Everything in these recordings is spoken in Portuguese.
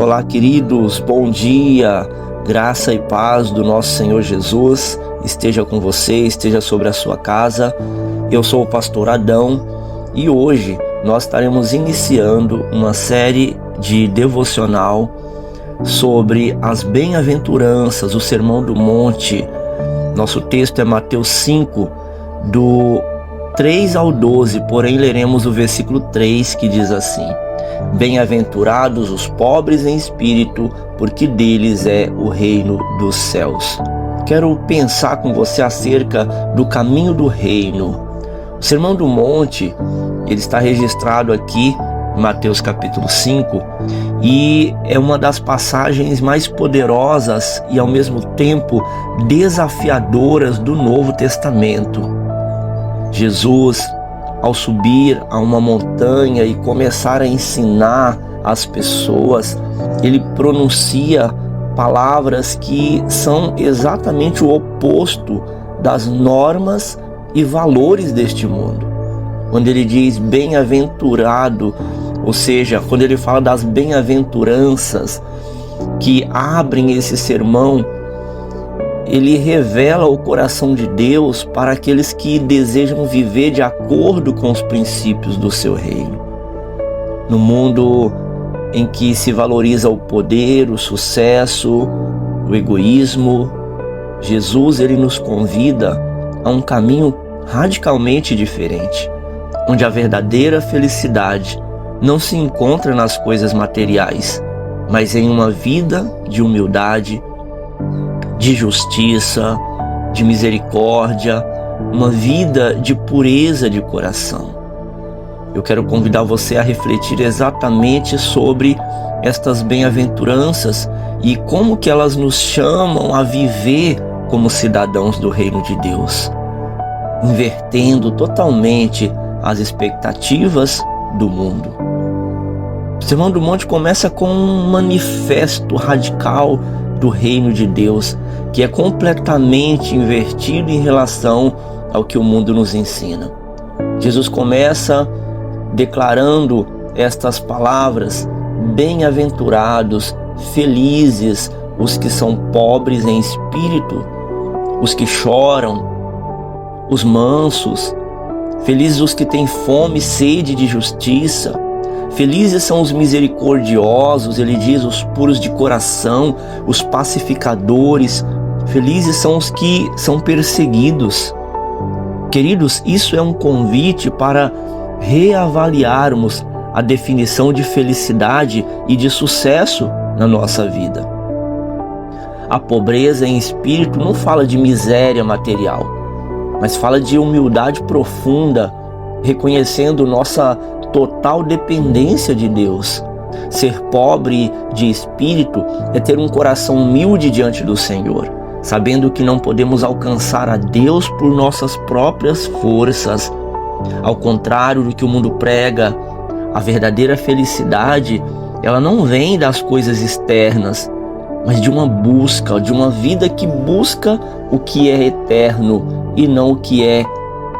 Olá, queridos, bom dia, graça e paz do nosso Senhor Jesus esteja com você, esteja sobre a sua casa. Eu sou o pastor Adão e hoje nós estaremos iniciando uma série de devocional sobre as bem-aventuranças, o Sermão do Monte. Nosso texto é Mateus 5, do 3 ao 12, porém leremos o versículo 3 que diz assim: Bem-aventurados os pobres em espírito, porque deles é o reino dos céus. Quero pensar com você acerca do caminho do reino. O Sermão do Monte, ele está registrado aqui em Mateus capítulo 5 e é uma das passagens mais poderosas e ao mesmo tempo desafiadoras do Novo Testamento. Jesus, ao subir a uma montanha e começar a ensinar as pessoas, ele pronuncia palavras que são exatamente o oposto das normas e valores deste mundo. Quando ele diz bem-aventurado, ou seja, quando ele fala das bem-aventuranças que abrem esse sermão, ele revela o coração de Deus para aqueles que desejam viver de acordo com os princípios do seu reino. No mundo em que se valoriza o poder, o sucesso, o egoísmo, Jesus ele nos convida a um caminho radicalmente diferente, onde a verdadeira felicidade não se encontra nas coisas materiais, mas em uma vida de humildade, de justiça, de misericórdia, uma vida de pureza de coração. Eu quero convidar você a refletir exatamente sobre estas bem-aventuranças e como que elas nos chamam a viver como cidadãos do reino de Deus, invertendo totalmente as expectativas do mundo. O Sermão do Monte começa com um manifesto radical do reino de Deus, que é completamente invertido em relação ao que o mundo nos ensina. Jesus começa declarando estas palavras: bem-aventurados, felizes os que são pobres em espírito, os que choram, os mansos, felizes os que têm fome e sede de justiça. Felizes são os misericordiosos, ele diz, os puros de coração, os pacificadores. Felizes são os que são perseguidos. Queridos, isso é um convite para reavaliarmos a definição de felicidade e de sucesso na nossa vida. A pobreza em espírito não fala de miséria material, mas fala de humildade profunda, reconhecendo nossa total dependência de Deus. Ser pobre de espírito é ter um coração humilde diante do Senhor, sabendo que não podemos alcançar a Deus por nossas próprias forças. Ao contrário do que o mundo prega, a verdadeira felicidade, ela não vem das coisas externas, mas de uma busca, de uma vida que busca o que é eterno e não o que é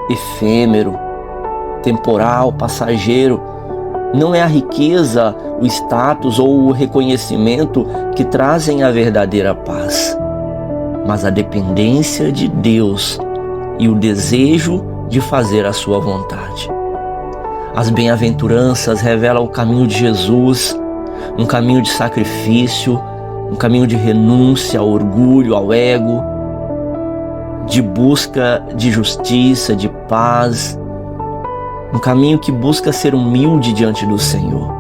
efêmero, temporal, passageiro. Não é a riqueza, o status ou o reconhecimento que trazem a verdadeira paz, mas a dependência de Deus e o desejo de fazer a sua vontade. As bem-aventuranças revelam o caminho de Jesus, um caminho de sacrifício, um caminho de renúncia ao orgulho, ao ego, de busca de justiça, de paz, um caminho que busca ser humilde diante do Senhor.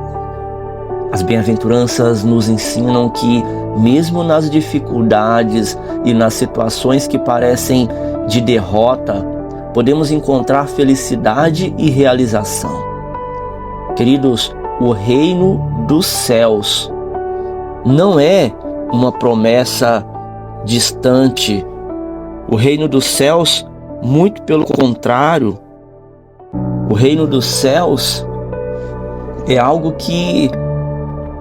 As bem-aventuranças nos ensinam que, mesmo nas dificuldades e nas situações que parecem de derrota, podemos encontrar felicidade e realização. Queridos, o reino dos céus não é uma promessa distante. O reino dos céus, muito pelo contrário, o reino dos céus é algo que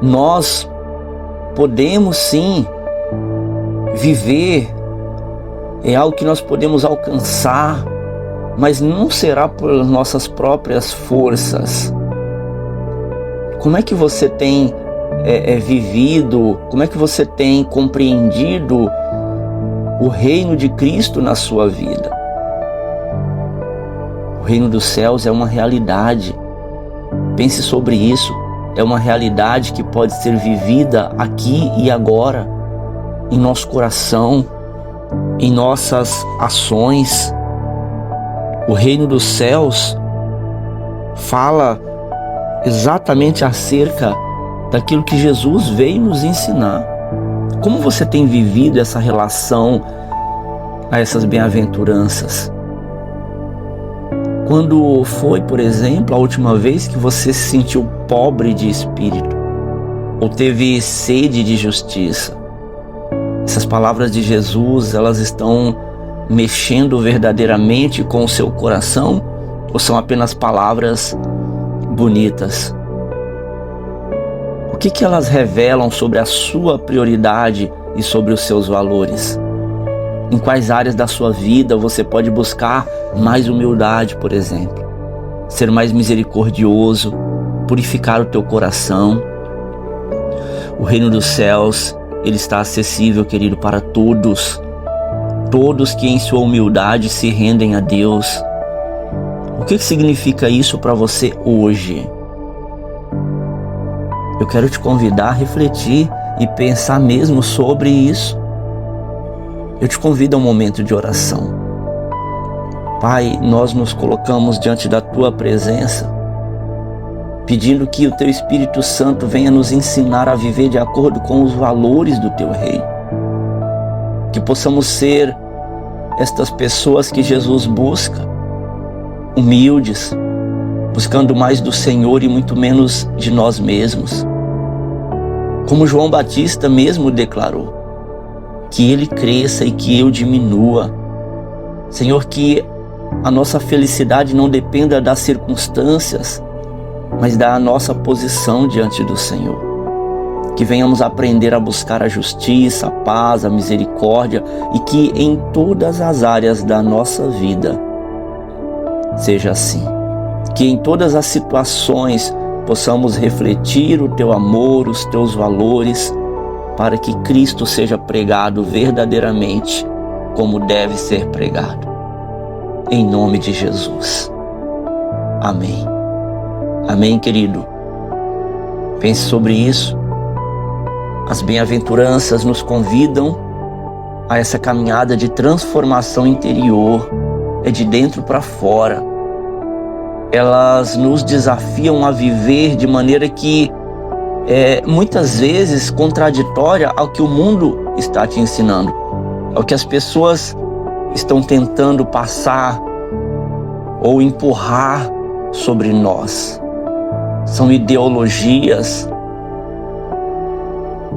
nós podemos sim viver, é algo que nós podemos alcançar, mas não será por nossas próprias forças. Como é que você tem vivido, como é que você tem compreendido o reino de Cristo na sua vida. O reino dos céus é uma realidade. Pense sobre isso. É uma realidade que pode ser vivida aqui e agora, em nosso coração, em nossas ações. O reino dos céus fala exatamente acerca daquilo que Jesus veio nos ensinar. Como você tem vivido essa relação a essas bem-aventuranças? Quando foi, por exemplo, a última vez que você se sentiu pobre de espírito ou teve sede de justiça? Essas palavras de Jesus, elas estão mexendo verdadeiramente com o seu coração ou são apenas palavras bonitas? O que elas revelam sobre a sua prioridade e sobre os seus valores? Em quais áreas da sua vida você pode buscar mais humildade, por exemplo? Ser mais misericordioso, purificar o teu coração. O reino dos céus, ele está acessível, querido, para todos. Todos que em sua humildade se rendem a Deus. O que significa isso para você hoje? Eu quero te convidar a refletir e pensar mesmo sobre isso. Eu te convido a um momento de oração. Pai, nós nos colocamos diante da Tua presença, pedindo que o Teu Espírito Santo venha nos ensinar a viver de acordo com os valores do Teu reino. Que possamos ser estas pessoas que Jesus busca, humildes, buscando mais do Senhor e muito menos de nós mesmos. Como João Batista mesmo declarou, que ele cresça e que eu diminua. Senhor, que a nossa felicidade não dependa das circunstâncias, mas da nossa posição diante do Senhor. Que venhamos aprender a buscar a justiça, a paz, a misericórdia e que em todas as áreas da nossa vida seja assim. Que em todas as situações possamos refletir o Teu amor, os Teus valores, para que Cristo seja pregado verdadeiramente como deve ser pregado. Em nome de Jesus. Amém. Amém, querido. Pense sobre isso. As bem-aventuranças nos convidam a essa caminhada de transformação interior. É de dentro para fora. Elas nos desafiam a viver de maneira que muitas vezes contraditória ao que o mundo está te ensinando, ao que as pessoas estão tentando passar ou empurrar sobre nós. São ideologias.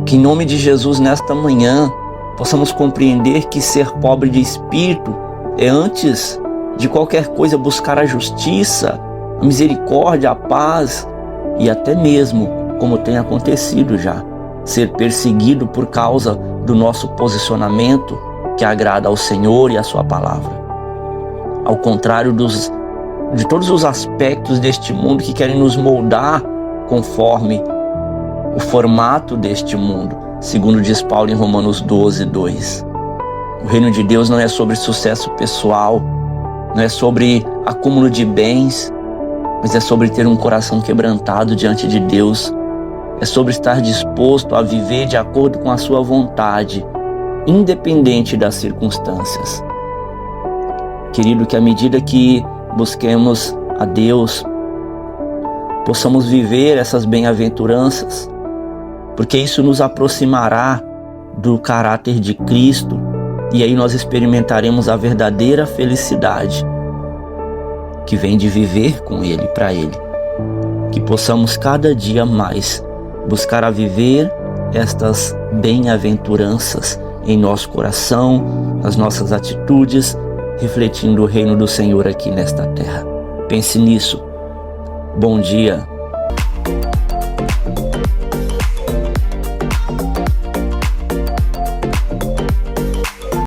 Que em nome de Jesus nesta manhã possamos compreender que ser pobre de espírito é antes de qualquer coisa buscar a justiça, a misericórdia, a paz e até mesmo, como tem acontecido já, ser perseguido por causa do nosso posicionamento que agrada ao Senhor e à Sua palavra. Ao contrário de todos os aspectos deste mundo que querem nos moldar conforme o formato deste mundo, segundo diz Paulo em Romanos 12:2. O reino de Deus não é sobre sucesso pessoal, não é sobre acúmulo de bens, mas é sobre ter um coração quebrantado diante de Deus. É sobre estar disposto a viver de acordo com a Sua vontade, independente das circunstâncias. Querido, que à medida que busquemos a Deus, possamos viver essas bem-aventuranças, porque isso nos aproximará do caráter de Cristo e aí nós experimentaremos a verdadeira felicidade que vem de viver com Ele, para Ele. Que possamos cada dia mais buscar a viver estas bem-aventuranças em nosso coração, nas nossas atitudes, refletindo o reino do Senhor aqui nesta terra. Pense nisso. Bom dia.